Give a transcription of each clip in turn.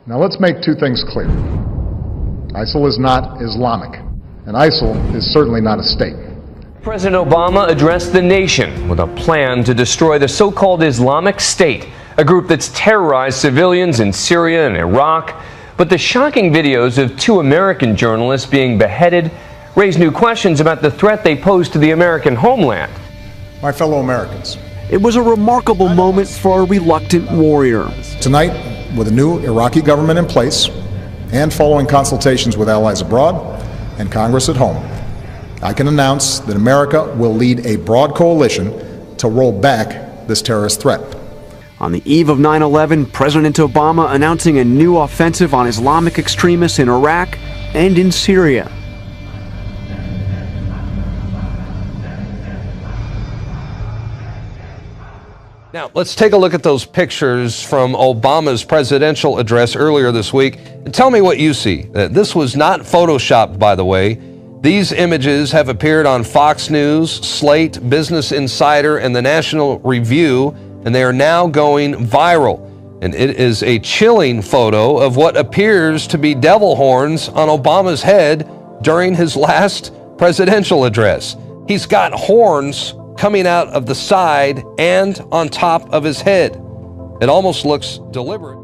Now let's make two things clear. ISIL is not Islamic, and ISIL is certainly not a state. President Obama addressed the nation with a plan to destroy the so-called Islamic State, a group that's terrorized civilians in Syria and Iraq. But the shocking videos of 2 American journalists being beheaded raise new questions about the threat they pose to the American homeland. My fellow Americans, it was a remarkable moment for a reluctant warrior. Tonight, with a new Iraqi government in place and following consultations with allies abroad and Congress at home, I can announce that America will lead a broad coalition to roll back this terrorist threat. On the eve of 9/11, President Obama announcing a new offensive on Islamic extremists in Iraq and in Syria. Now, let's take a look at those pictures from Obama's presidential address earlier this week. And tell me what you see. This was not photoshopped, by the way. These images have appeared on Fox News, Slate, Business Insider, and the National Review, and they are now going viral. And it is a chilling photo of what appears to be devil horns on Obama's head during his last presidential address. He's got horns coming out of the side and on top of his head. It almost looks deliberate.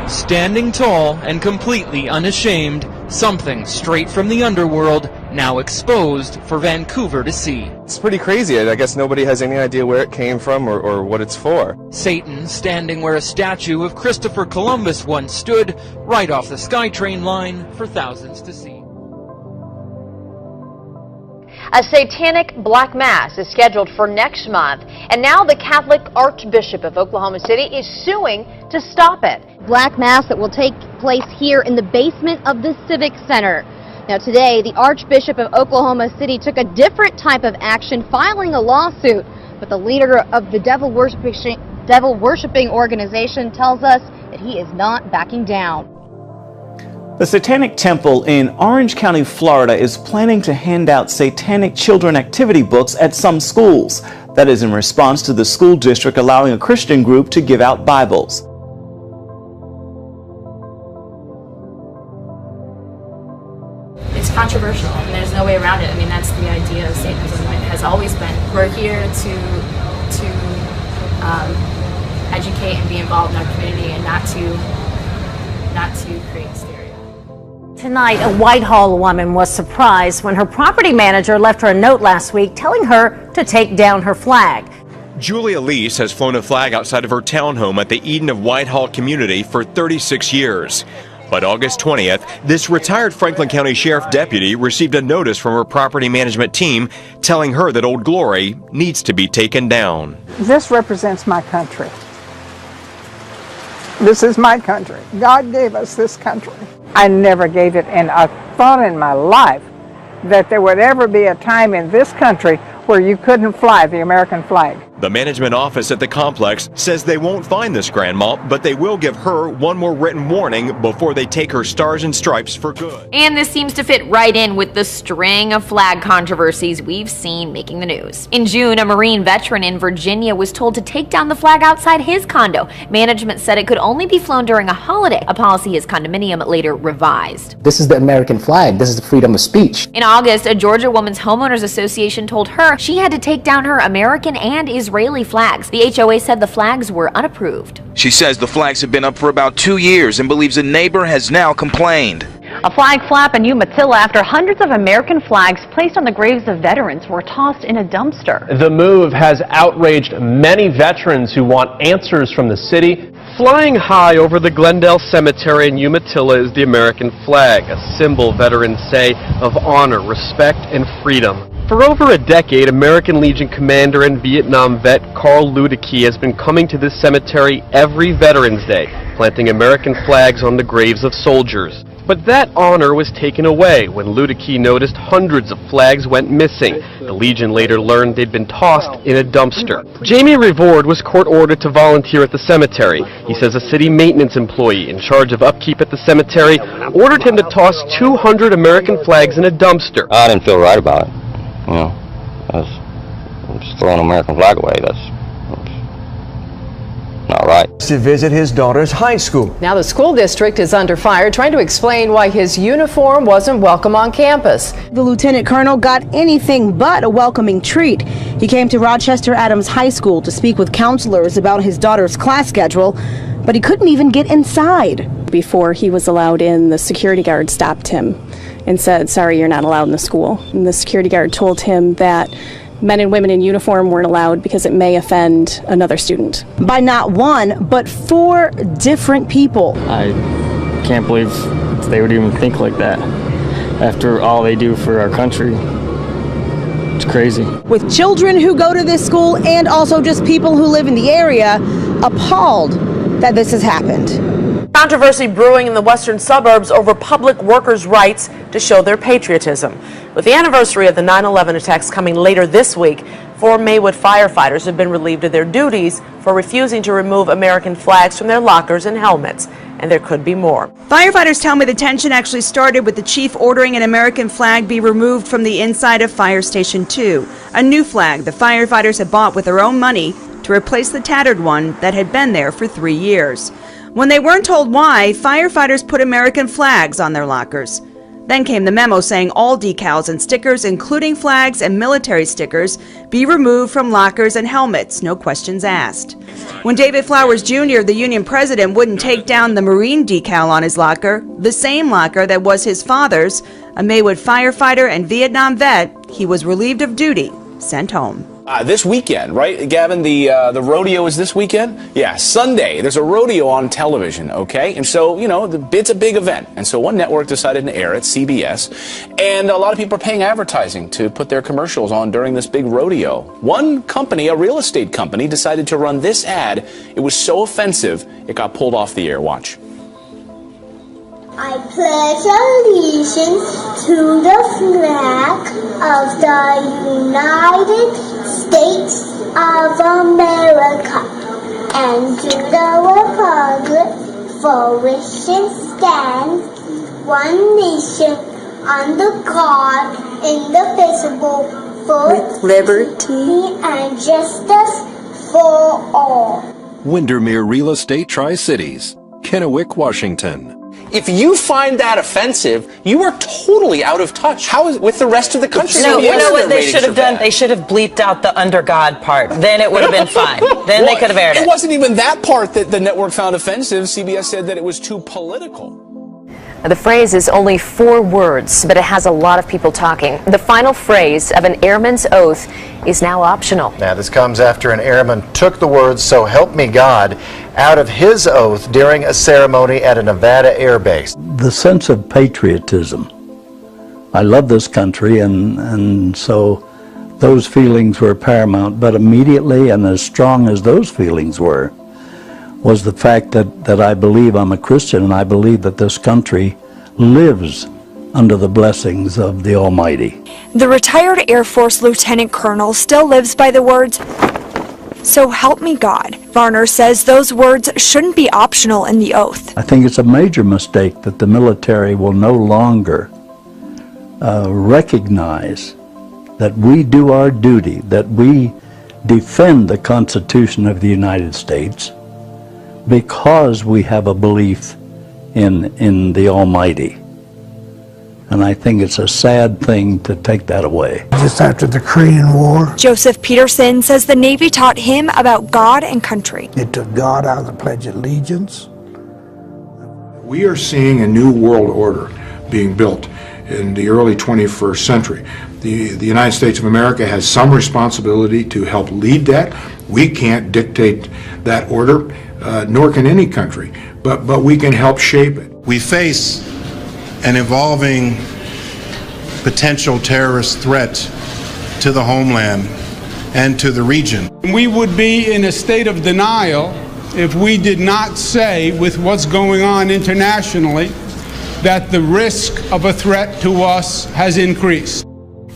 Standing tall and completely unashamed, something straight from the underworld, now exposed for Vancouver to see. It's pretty crazy. I guess nobody has any idea where it came from or what it's for. Satan standing where a statue of Christopher Columbus once stood, right off the SkyTrain line for thousands to see. A satanic black mass is scheduled for next month, and now the Catholic Archbishop of Oklahoma City is suing to stop it. Black mass that will take place here in the basement of the Civic Center. Now today, the Archbishop of Oklahoma City took a different type of action, filing a lawsuit, but the leader of the devil-worshipping organization tells us that he is not backing down. The Satanic Temple in Orange County, Florida is planning to hand out satanic children activity books at some schools. That is in response to the school district allowing a Christian group to give out Bibles. It's controversial, and there's no way around it. I mean, that's the idea of Satanism. It has always been. We're here to educate and be involved in our community, and not to create hysteria. Tonight, a Whitehall woman was surprised when her property manager left her a note last week telling her to take down her flag. Julia Lease has flown a flag outside of her townhome at the Eden of Whitehall community for 36 years. But August 20th, this retired Franklin County Sheriff deputy received a notice from her property management team telling her that Old Glory needs to be taken down. This represents my country. This is my country. God gave us this country. I never gave it, and I thought in my life that there would ever be a time in this country where you couldn't fly the American flag. The management office at the complex says they won't fine this grandma, but they will give her one more written warning before they take her stars and stripes for good. And this seems to fit right in with the string of flag controversies we've seen making the news. In June, a Marine veteran in Virginia was told to take down the flag outside his condo. Management said it could only be flown during a holiday, a policy his condominium later revised. This is the American flag. This is the freedom of speech. In August, a Georgia Women's Homeowners Association told her she had to take down her American and Israeli flags. The HOA said the flags were unapproved. She says the flags have been up for about 2 years and believes a neighbor has now complained. A flag flap in Umatilla after hundreds of American flags placed on the graves of veterans were tossed in a dumpster. The move has outraged many veterans who want answers from the city. Flying high over the Glendale Cemetery in Umatilla is the American flag, a symbol veterans say of honor, respect, and freedom. For over a decade, American Legion commander and Vietnam vet Carl Luedecke has been coming to this cemetery every Veterans Day, planting American flags on the graves of soldiers. But that honor was taken away when Luedecke noticed hundreds of flags went missing. The Legion later learned they'd been tossed in a dumpster. Jamie Revord was court-ordered to volunteer at the cemetery. He says a city maintenance employee in charge of upkeep at the cemetery ordered him to toss 200 American flags in a dumpster. I didn't feel right about it. You know, I'm just throwing an American flag away. That's not right. To visit his daughter's high school. Now the school district is under fire trying to explain why his uniform wasn't welcome on campus. The lieutenant colonel got anything but a welcoming treat. He came to Rochester Adams High School to speak with counselors about his daughter's class schedule, but he couldn't even get inside. Before he was allowed in, the security guard stopped him and said, "Sorry, you're not allowed in the school." And the security guard told him that men and women in uniform weren't allowed because it may offend another student. By not one, but 4 different people. I can't believe they would even think like that after all they do for our country. It's crazy. With children who go to this school and also just people who live in the area appalled that this has happened. Controversy brewing in the western suburbs over public workers' rights to show their patriotism. With the anniversary of the 9/11 attacks coming later this week, 4 Maywood firefighters have been relieved of their duties for refusing to remove American flags from their lockers and helmets. And there could be more. Firefighters tell me the tension actually started with the chief ordering an American flag be removed from the inside of Fire Station 2. A new flag the firefighters had bought with their own money to replace the tattered one that had been there for 3 years. When they weren't told why, firefighters put American flags on their lockers. Then came the memo saying all decals and stickers, including flags and military stickers, be removed from lockers and helmets, no questions asked. When David Flowers Jr., the union president, wouldn't take down the Marine decal on his locker, the same locker that was his father's, a Maywood firefighter and Vietnam vet, he was relieved of duty, sent home. This weekend, right, Gavin? The rodeo is this weekend? Yeah, Sunday. There's a rodeo on television, okay? And so, you know, it's a big event. And so one network decided to air it, CBS. And a lot of people are paying advertising to put their commercials on during this big rodeo. One company, a real estate company, decided to run this ad. It was so offensive, it got pulled off the air. Watch. I pledge allegiance to the flag of the United States of America and to the republic for which it stands, one nation, under God, indivisible, for liberty and justice for all. Windermere Real Estate Tri-Cities, Kennewick, Washington. If you find that offensive, you are totally out of touch. How is with the rest of the country? No, you know what they should have done? They should have bleeped out the under God part. Then it would have been fine. Then they could have aired it. It wasn't even that part that the network found offensive. CBS said that it was too political. The phrase is only 4 words, but it has a lot of people talking. The final phrase of an airman's oath is now optional. Now, this comes after an airman took the words, "So help me God," out of his oath during a ceremony at a Nevada air base. The sense of patriotism. I love this country, and so those feelings were paramount, but immediately, and as strong as those feelings were, was the fact that I believe I'm a Christian, and I believe that this country lives under the blessings of the Almighty. The retired Air Force Lieutenant Colonel still lives by the words, "So help me God." Varner says those words shouldn't be optional in the oath. I think it's a major mistake that the military will no longer recognize that we do our duty, that we defend the Constitution of the United States, because we have a belief in the Almighty. And I think it's a sad thing to take that away. Just after the Korean War, Joseph Peterson says the Navy taught him about God and country. it took God out of the Pledge of Allegiance. We are seeing a new world order being built in the early 21st century. The United States of America has some responsibility to help lead that. We can't dictate that order, nor can any country, but we can help shape it. We face an evolving potential terrorist threat to the homeland and to the region. We would be in a state of denial if we did not say, with what's going on internationally, that the risk of a threat to us has increased.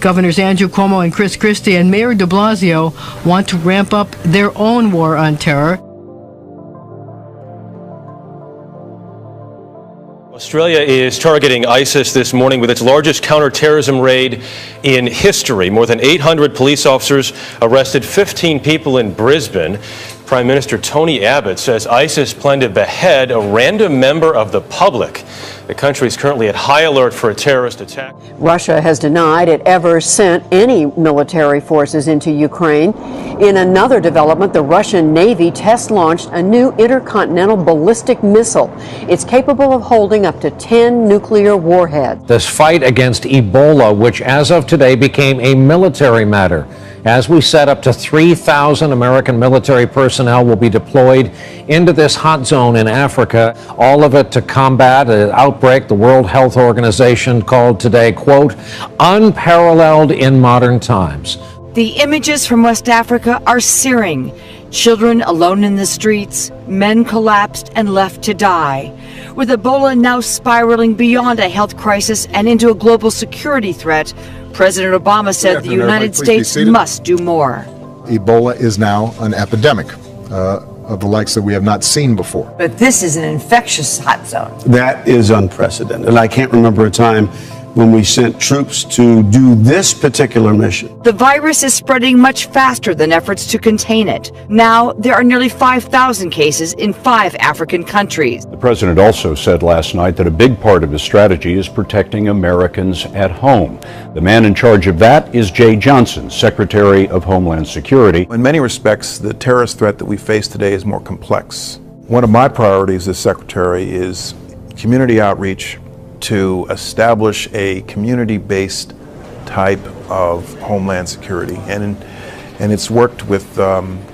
Governors Andrew Cuomo and Chris Christie and Mayor de Blasio want to ramp up their own war on terror. Australia is targeting ISIS this morning with its largest counterterrorism raid in history. More than 800 police officers arrested 15 people in Brisbane. Prime Minister Tony Abbott says ISIS planned to behead a random member of the public. The country is currently at high alert for a terrorist attack. Russia has denied it ever sent any military forces into Ukraine. In another development, the Russian Navy test-launched a new intercontinental ballistic missile. It's capable of holding up to 10 nuclear warheads. This fight against Ebola, which as of today became a military matter. As we said, up to 3,000 American military personnel will be deployed into this hot zone in Africa, all of it to combat an outbreak the World Health Organization called today, quote, unparalleled in modern times. The images from West Africa are searing. Children alone in the streets, men collapsed and left to die. With Ebola now spiraling beyond a health crisis and into a global security threat, President Obama said the United States must do more. Ebola is now an epidemic of the likes that we have not seen before. But this is an infectious hot zone. That is unprecedented. And I can't remember a time when we sent troops to do this particular mission. The virus is spreading much faster than efforts to contain it. Now, there are nearly 5,000 cases in 5 African countries. The president also said last night that a big part of his strategy is protecting Americans at home. The man in charge of that is Jay Johnson, Secretary of Homeland Security. In many respects, the terrorist threat that we face today is more complex. One of my priorities as Secretary is community outreach to establish a community-based type of homeland security. And it's worked with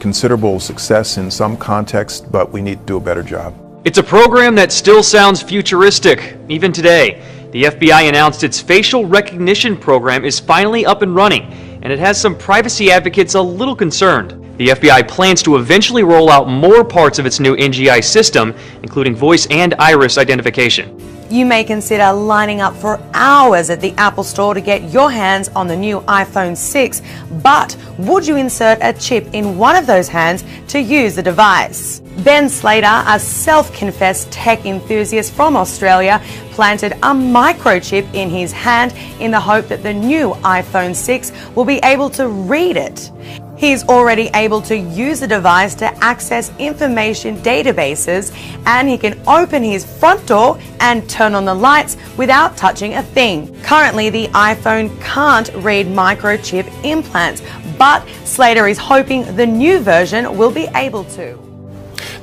considerable success in some contexts, but we need to do a better job. It's a program that still sounds futuristic, even today. The FBI announced its facial recognition program is finally up and running, and it has some privacy advocates a little concerned. The FBI plans to eventually roll out more parts of its new NGI system, including voice and iris identification. You may consider lining up for hours at the Apple Store to get your hands on the new iPhone 6, but would you insert a chip in one of those hands to use the device? Ben Slater, a self-confessed tech enthusiast from Australia, planted a microchip in his hand in the hope that the new iPhone 6 will be able to read it. He's already able to use the device to access information databases, and he can open his front door and turn on the lights without touching a thing. Currently, the iPhone can't read microchip implants, but Slater is hoping the new version will be able to.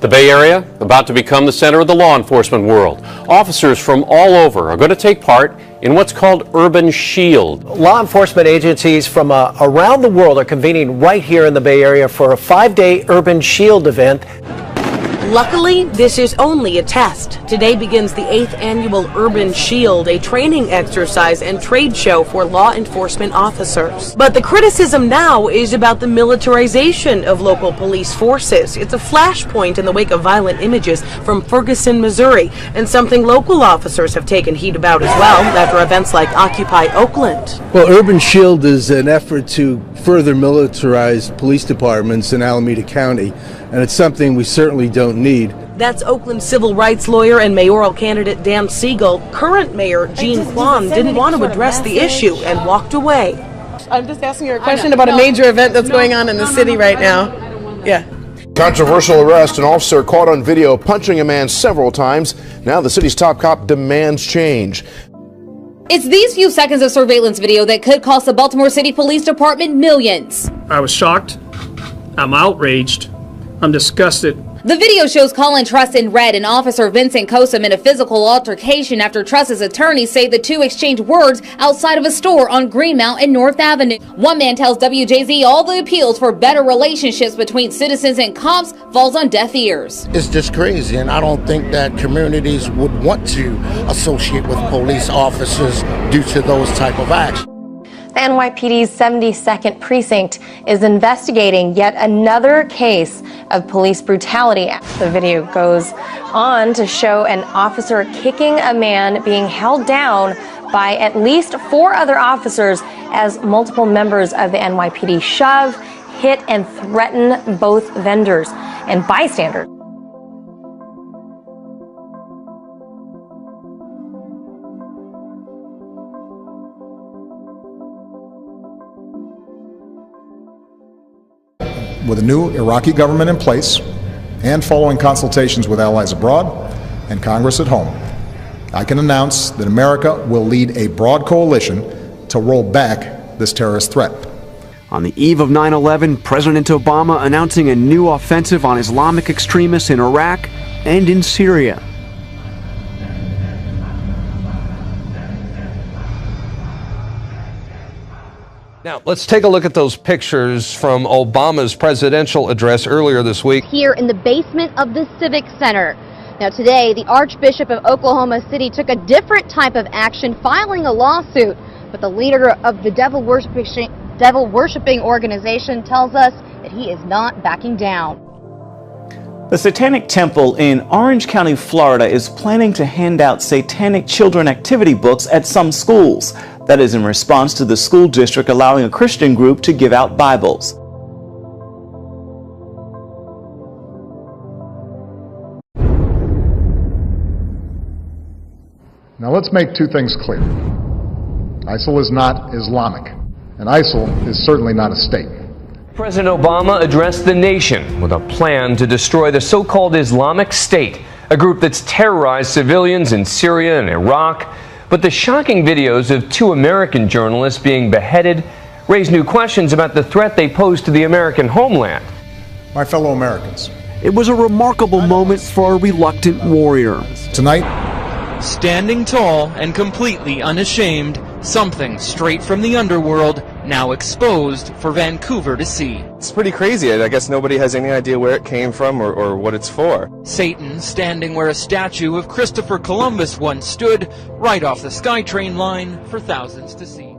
The Bay Area, about to become the center of the law enforcement world. Officers from all over are going to take part in what's called Urban Shield. Law enforcement agencies from around the world are convening right here in the Bay Area for a 5-day Urban Shield event. Luckily, this is only a test. Today begins the 8th annual Urban Shield, a training exercise and trade show for law enforcement officers. But the criticism now is about the militarization of local police forces. It's a flashpoint in the wake of violent images from Ferguson, Missouri, and something local officers have taken heat about as well after events like Occupy Oakland. Well, Urban Shield is an effort to further militarize police departments in Alameda County, and it's something we certainly don't need. That's Oakland civil rights lawyer and mayoral candidate Dan Siegel. Current Mayor Jean Kwan didn't want to address the issue and walked away. I'm just asking you a question about a major event that's going on in the city right now. Yeah. Controversial arrest. An officer caught on video punching a man several times. Now the city's top cop demands change. It's these few seconds of surveillance video that could cost the Baltimore City Police Department millions. I was shocked. I'm outraged. I'm disgusted. The video shows Colin Truss in red and Officer Vincent Kosum in a physical altercation after Truss's attorneys say the two exchanged words outside of a store on Greenmount and North Avenue. One man tells WJZ all the appeals for better relationships between citizens and cops falls on deaf ears. It's just crazy, and I don't think that communities would want to associate with police officers due to those type of acts. The NYPD's 72nd Precinct is investigating yet another case of police brutality. The video goes on to show an officer kicking a man being held down by at least 4 other officers as multiple members of the NYPD shove, hit, and threaten both vendors and bystanders. with a new Iraqi government in place and following consultations with allies abroad and Congress at home, I can announce that America will lead a broad coalition to roll back this terrorist threat. On the eve of 9/11, President Obama announcing a new offensive on Islamic extremists in Iraq and in Syria. Now, let's take a look at those pictures from Obama's presidential address earlier this week. Here in the basement of the Civic Center. Now today, the Archbishop of Oklahoma City took a different type of action, filing a lawsuit. But the leader of the devil-worshipping organization tells us that he is not backing down. The Satanic Temple in Orange County, Florida is planning to hand out satanic children activity books at some schools. That is in response to the school district allowing a Christian group to give out Bibles. Now let's make two things clear. ISIL is not Islamic, and ISIL is certainly not a state. President Obama addressed the nation with a plan to destroy the so-called Islamic State, a group that's terrorized civilians in Syria and Iraq. But the shocking videos of 2 American journalists being beheaded raise new questions about the threat they pose to the American homeland. My fellow Americans, it was a remarkable moment for a reluctant warrior. Tonight, standing tall and completely unashamed, something straight from the underworld, now exposed for Vancouver to see. It's pretty crazy. I guess nobody has any idea where it came from or what it's for. Satan standing where a statue of Christopher Columbus once stood, right off the SkyTrain line for thousands to see.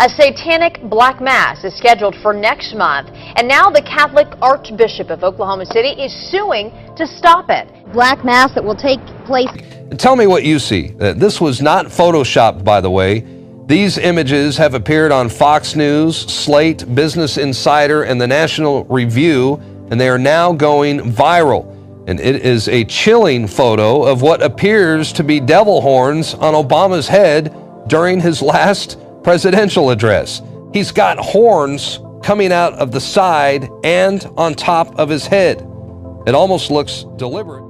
A satanic black mass is scheduled for next month, and now the Catholic Archbishop of Oklahoma City is suing to stop it. Black mass that will take place. Tell me what you see. This was not photoshopped, by the way. These images have appeared on Fox News, Slate, Business Insider, and the National Review, and they are now going viral. And it is a chilling photo of what appears to be devil horns on Obama's head during his last presidential address. He's got horns coming out of the side and on top of his head. It almost looks deliberate.